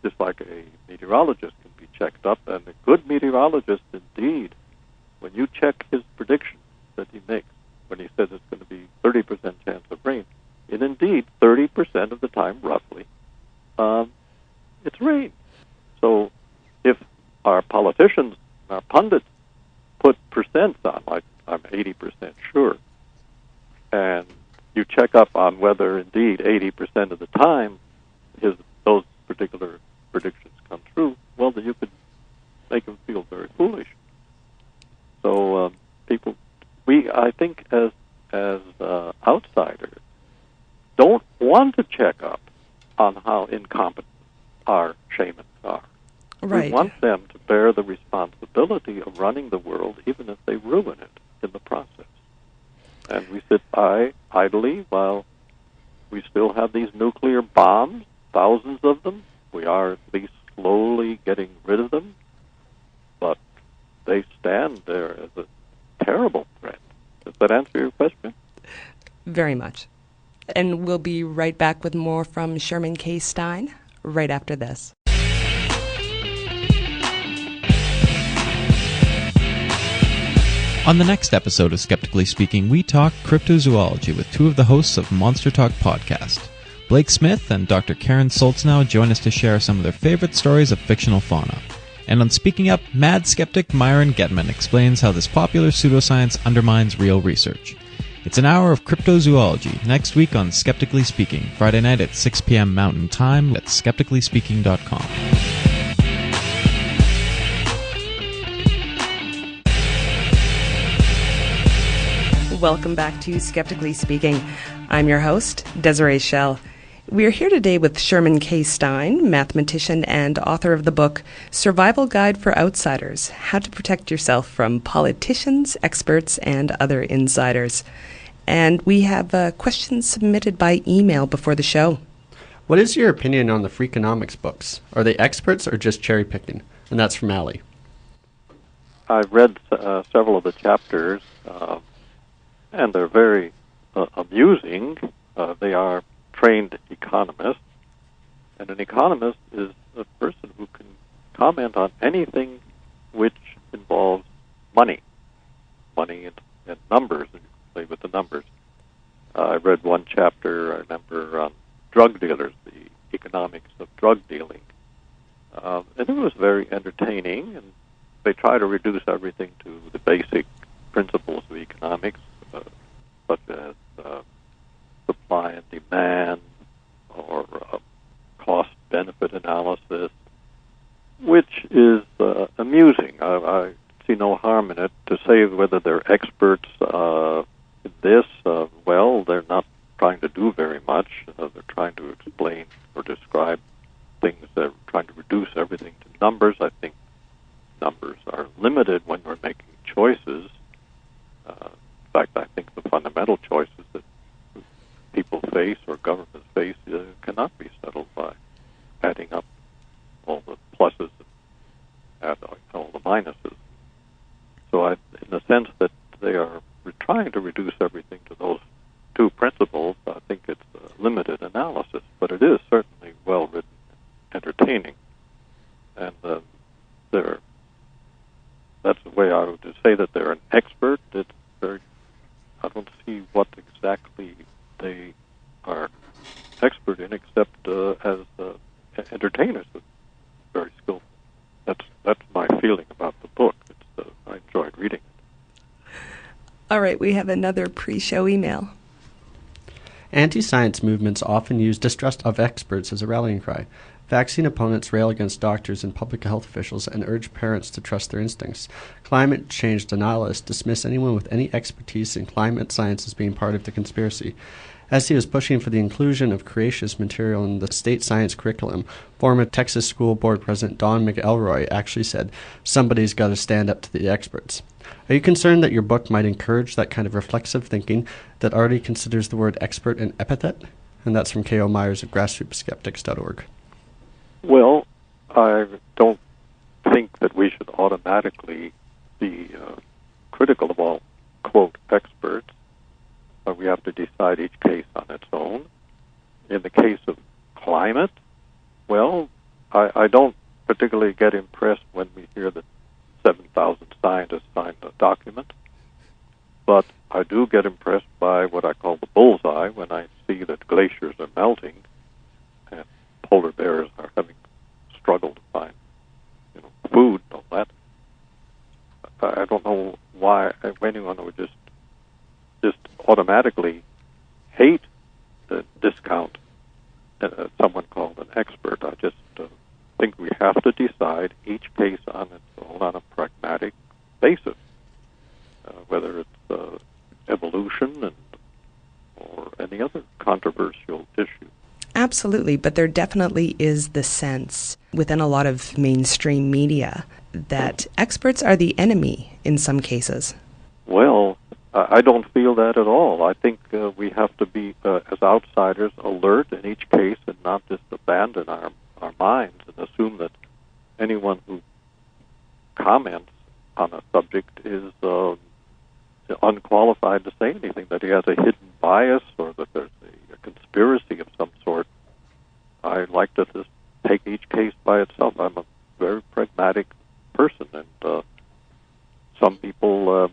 just like a meteorologist can be checked up, and a good meteorologist indeed, when you check his predictions that he makes, when he says it's going to be 30% chance of rain, and indeed 30% of the time, roughly, it's rain. So if our politicians, our pundits, put percents on, like I'm 80% sure, and you check up on whether indeed 80% of the time those particular predictions come true, well, then you could make them feel very foolish. So I think as outsiders, don't want to check up on how incompetent our shamans are. Right. We want them to bear the responsibility of running the world, even if they ruin it in the process. And we sit by idly while we still have these nuclear bombs, thousands of them. We are at least slowly getting rid of them, but they stand there as a terrible threat. Does that answer your question? Very much. And we'll be right back with more from Sherman K. Stein right after this. On the next episode of Skeptically Speaking, we talk cryptozoology with two of the hosts of Monster Talk podcast. Blake Smith and Dr. Karen Soltznow join us to share some of their favorite stories of fictional fauna. And on Speaking Up, mad skeptic Myron Getman explains how this popular pseudoscience undermines real research. It's an hour of cryptozoology next week on Skeptically Speaking, Friday night at 6 p.m. Mountain Time at skepticallyspeaking.com. Welcome back to Skeptically Speaking. I'm your host, Desiree Schell. We're here today with Sherman K. Stein, mathematician and author of the book Survival Guide for Outsiders: How to Protect Yourself from Politicians, Experts, and Other Insiders. And we have questions submitted by email before the show. What is your opinion on the Freakonomics books? Are they experts or just cherry picking? And that's from Allie. I've read several of the chapters, and they're very amusing. They are trained economists, and an economist is a person who can comment on anything which involves money and numbers, and play with the numbers. I read one chapter, I remember, on drug dealers, the economics of drug dealing, and it was very entertaining, and they try to reduce everything to the basic principles of economics, such as supply and demand, or cost benefit analysis, which is amusing. I see no harm in it. To say whether they're experts in this, well, they're not trying to do very much. They're trying to explain or describe things. They're trying to reduce everything to numbers. I think numbers are limited when we're making choices. In fact, I think the fundamental choices that people face or governments face cannot be settled by adding up all the pluses and all the minuses. So in the sense that they are trying to reduce everything to those two principles, I think it's a limited analysis, but it is certainly well-written, entertaining. And that's the way I would say that they're an expert. It's very, I don't see what exactly they are expert in, except as entertainers. It's very skillful. That's my feeling about the book. I enjoyed reading it. All right, we have another pre-show email. Anti-science movements often use distrust of experts as a rallying cry. Vaccine opponents rail against doctors and public health officials and urge parents to trust their instincts. Climate change denialists dismiss anyone with any expertise in climate science as being part of the conspiracy. As he was pushing for the inclusion of creationist material in the state science curriculum, former Texas School Board President Don McElroy actually said, "Somebody's got to stand up to the experts." Are you concerned that your book might encourage that kind of reflexive thinking that already considers the word expert an epithet? And that's from K.O. Myers of grassrootskeptics.org. Well, I don't think that we should automatically be critical of all, quote, experts. But we have to decide each case on its own. In the case of climate, well, I don't particularly get impressed when we hear that 7,000 scientists signed a document. But I do get impressed by what I call the bullseye when I see that glaciers are melting and polar bears are having struggled to find food and all that. I don't know why anyone would just automatically hate, discount someone called an expert. I just think we have to decide each case on its own on a pragmatic basis, whether it's evolution or any other controversial issue. Absolutely, but there definitely is the sense within a lot of mainstream media that experts are the enemy in some cases. Well, I don't feel that at all. I think we have to be, as outsiders, alert in each case and not just abandon our minds and assume that anyone who comments on a subject is unqualified to say anything, that he has a hidden bias or that there's a conspiracy of some sort. I like to just take each case by itself. I'm a very pragmatic person, and some people,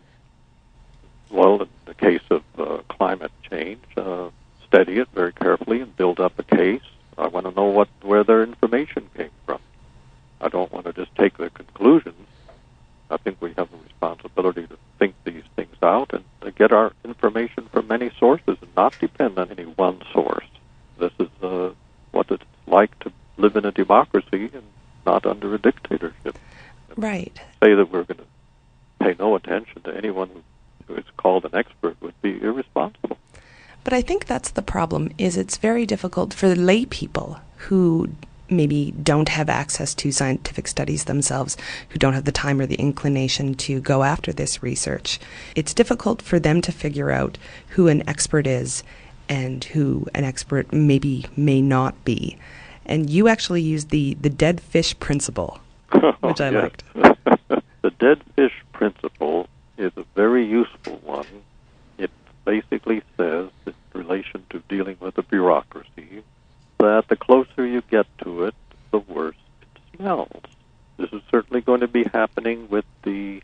well, in the case of climate change, study it very carefully and build up a case. I want to know where their information came from. I don't want to just take their conclusions. I think we have a responsibility to think these things out and to get our information from many sources and not depend on any one source. This is what it's like to live in a democracy and not under a dictatorship. Right. Say that we're going to pay no attention to anyone who is called an expert would be irresponsible. But I think that's the problem, is it's very difficult for lay people who maybe don't have access to scientific studies themselves, who don't have the time or the inclination to go after this research. It's difficult for them to figure out who an expert is and who an expert maybe may not be. And you actually used the dead fish principle, which I liked. The dead fish principle is a very useful one. It basically says, in relation to dealing with the bureaucracy, that the closer you get to it, the worse it smells. This is certainly going to be happening with the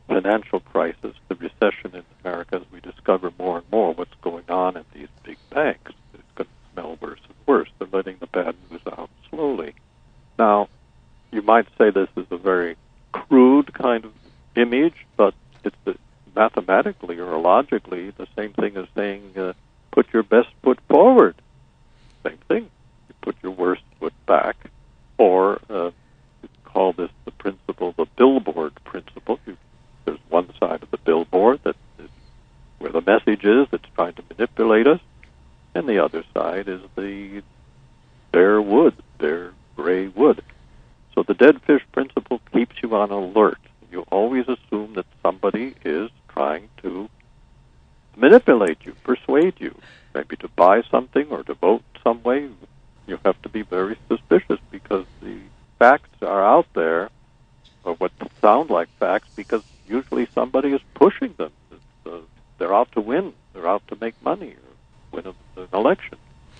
financial crisis, the recession in America, as we discover more and more what's going on in these big banks. It's going to smell worse and worse. They're letting the bad news out slowly. Now, you might say this is a very crude kind of image, but it's mathematically or logically the same thing as saying, put your best foot forward. Same thing. put your worst foot back, or you call this the principle, the billboard principle. There's one side of the billboard that is where the message is that's trying to manipulate us, and the other side is the bare wood, bare gray wood. So the dead fish principle keeps you on alert. You always assume that somebody is trying to manipulate you, persuade you, maybe to buy something or to vote some way. You have to be very suspicious because the facts are out there, or what sound like facts, because usually somebody is pushing them. They're out to win. They're out to make money or win an election.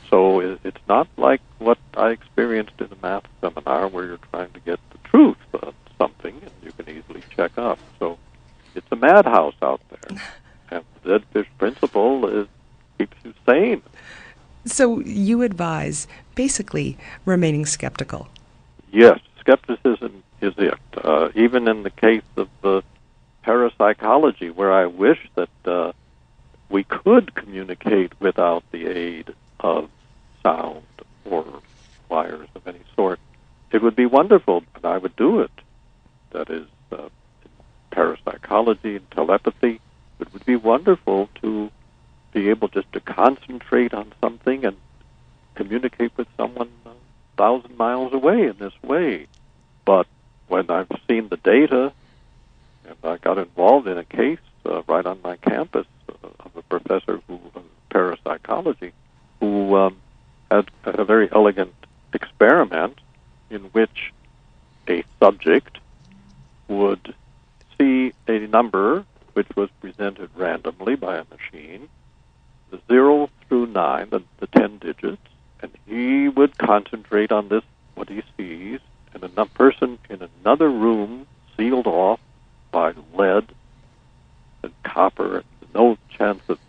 So it's not like what I experienced in a math seminar where you're trying to get the truth on something and you can easily check up. So it's a madhouse out there. And the dead fish principle keeps you sane. So you advise basically remaining skeptical. Yes, skepticism is it. Even in the case of parapsychology, where I wish that we could communicate without the aid of sound or wires of any sort, it would be wonderful, and I would do it. That is, parapsychology and telepathy, it would be wonderful to be able just to concentrate on something and communicate with someone 1,000 miles away in this way. But when I've seen the data, and I got involved in a case right on my campus of a professor of parapsychology who had a very elegant experiment in which a subject would see a number which was presented randomly by a machine, the 0 through 9, the 10 digits, and he would concentrate on this, what he sees, and a person in another room sealed off by lead and copper, no chance of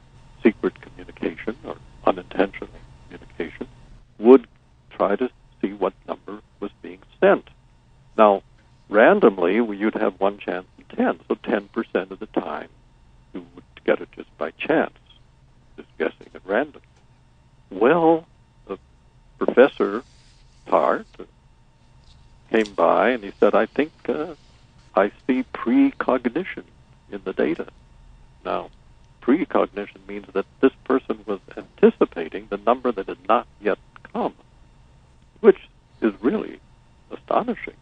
secret communication or unintentional communication, would try to see what number was being sent. Now, randomly, you'd have one chance in 10, so 10% of the time you would get it just by chance, just guessing at random. Well, the Professor Tart came by and he said, I think I see precognition in the data. Now, precognition means that this person was anticipating the number that had not yet come, which is really astonishing.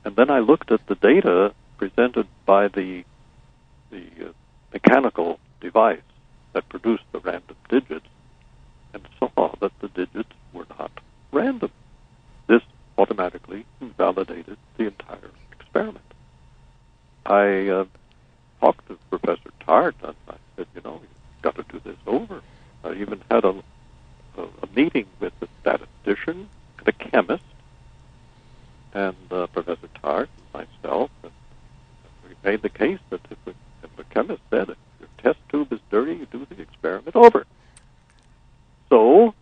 And then I looked at the data presented by the mechanical device that produced the random digits and saw that the digits were not random. This automatically validated the entire experiment. I talked to Professor Tart and I said, you've got to do this over. I even had a meeting with a statistician and a chemist and Professor Tart and myself, and we made the case that if the chemist said, if your test tube is dirty, you do the experiment over. So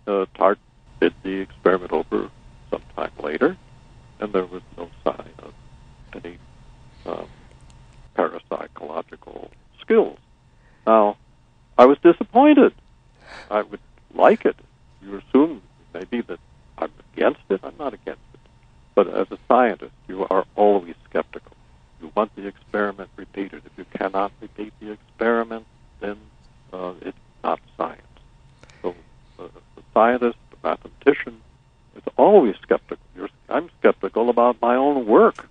Tart did the experiment over sometime later, and there was no sign of any parapsychological skills. Now, I was disappointed. I would like it. You assume maybe that I'm against it. I'm not against it. But as a scientist, you are always skeptical. You want the experiment repeated. If you cannot repeat the experiment, then it's not science. So the scientist, the mathematician, is always skeptical. I'm skeptical about my own work.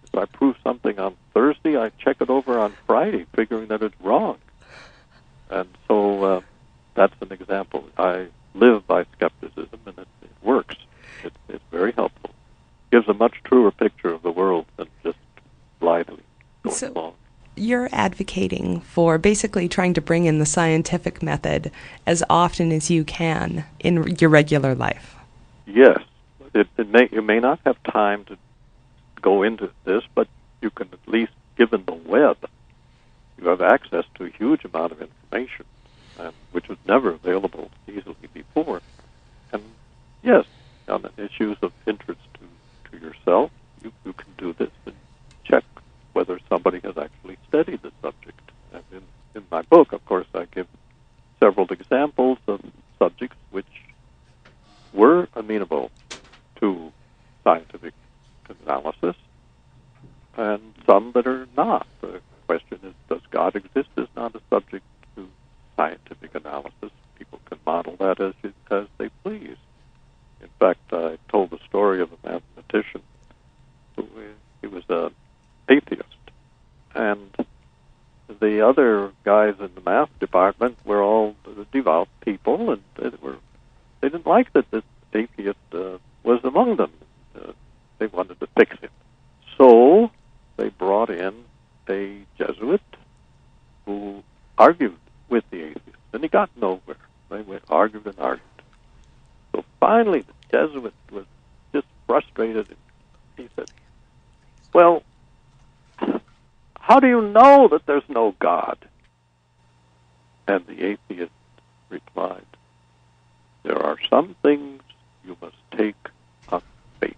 If I prove something on Thursday, I check it over on Friday, figuring that it's wrong. And so that's an example. I live by skepticism, and it works. It's very helpful. Gives a much truer picture of the world than just blithely going along. You're advocating for basically trying to bring in the scientific method as often as you can in your regular life. Yes. You may not have time to go into this, but you can at least, given the web, you have access to a huge amount of information, which was never available easily before. And yes, on issues of interest to yourself, you can do this and check whether somebody has actually studied the subject. And in my book, of course, I give several examples of subjects which were amenable to scientific analysis, and some that are not. The question is, does God exist is not a subject to scientific analysis. People can model that as they please. In fact, I told the story of a mathematician who he was an atheist, and the other guys in the math department were all devout people, and they didn't like that this atheist was among them. They wanted to fix him. So they brought in a Jesuit who argued with the atheist, and he got nowhere. They argued and argued. So finally the Jesuit was just frustrated. He said, well, how do you know that there's no God? And the atheist replied, there are some things you must take on faith.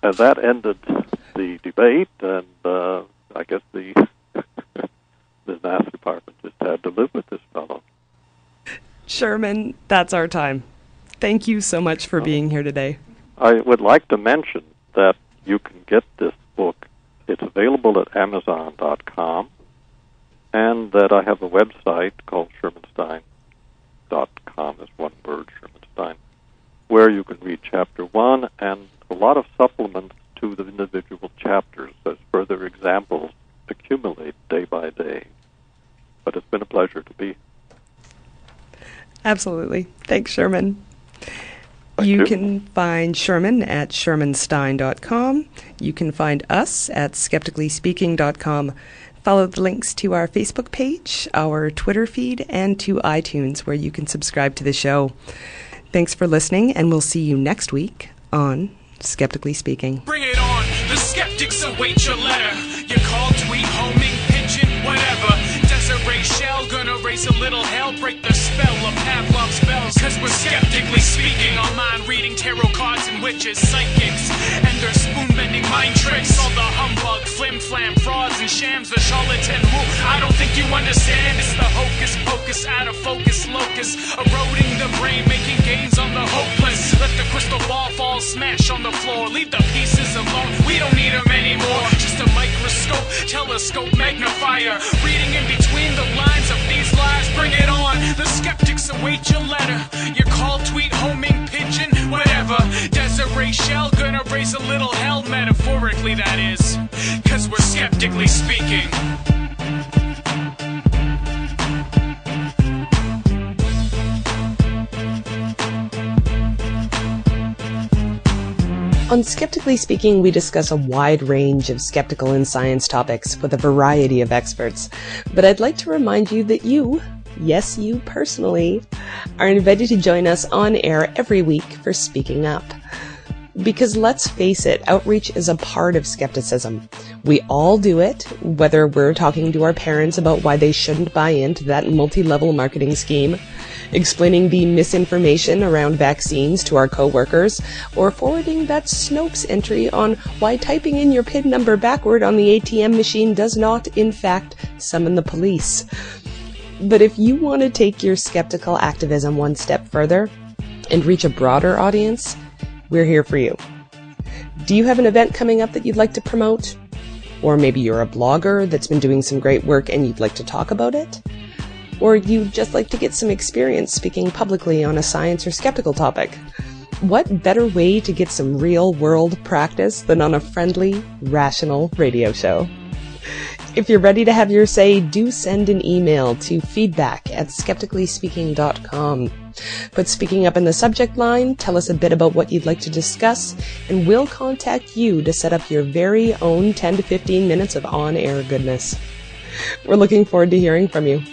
And that ended the debate, and I guess the math department just had to live with this fellow. Sherman, that's our time. Thank you so much for being here today. I would like to mention that you can get this book. It's available at Amazon.com, and that I have a website called ShermanStein.com, is one word, Sherman, where you can read Chapter 1 and a lot of supplements to the individual chapters as further examples accumulate day by day. But it's been a pleasure to be. Absolutely. Thanks, Sherman. You can find Sherman at ShermanStein.com. You can find us at SkepticallySpeaking.com. Follow the links to our Facebook page, our Twitter feed, and to iTunes, where you can subscribe to the show. Thanks for listening, and we'll see you next week on Skeptically Speaking. Bring it on, the skeptics await your letter. Your call, tweet, homing, pigeon, whatever. Desiree Shell, gonna raise a little hell, break the spell of Pavlov's bells. Cause we're skeptically speaking, our mind reading tarot cards and witches, psychics, and their spoon-bending mind tricks. All the humbug, flim-flam, frauds and shams, the charlatan woo. I don't think you understand, it's the hocus pocus, out of focus locus, eroding the brain, making gains on the hopeless. Let the crystal ball fall, smash on the floor, leave the pieces alone, we don't need them anymore. Just a microscope, telescope, magnifier, reading in between the lines of these lies. Bring it on, the skeptics await your letter. Your call, tweet, homing, pigeon, whatever. Desiree Shell, gonna raise a little hell, metaphorically that is, cause we're skeptically speaking. On Skeptically Speaking, we discuss a wide range of skeptical and science topics with a variety of experts. But I'd like to remind you that you, yes, you personally, are invited to join us on air every week for Speaking Up. Because let's face it, outreach is a part of skepticism. We all do it, whether we're talking to our parents about why they shouldn't buy into that multi-level marketing scheme, explaining the misinformation around vaccines to our coworkers, or forwarding that Snopes entry on why typing in your PIN number backward on the ATM machine does not, in fact, summon the police. But if you want to take your skeptical activism one step further and reach a broader audience, we're here for you. Do you have an event coming up that you'd like to promote? Or maybe you're a blogger that's been doing some great work and you'd like to talk about it? Or you'd just like to get some experience speaking publicly on a science or skeptical topic? What better way to get some real-world practice than on a friendly, rational radio show? If you're ready to have your say, do send an email to feedback@skepticallyspeaking.com. Put Speaking Up in the subject line, tell us a bit about what you'd like to discuss, and we'll contact you to set up your very own 10 to 15 minutes of on-air goodness. We're looking forward to hearing from you.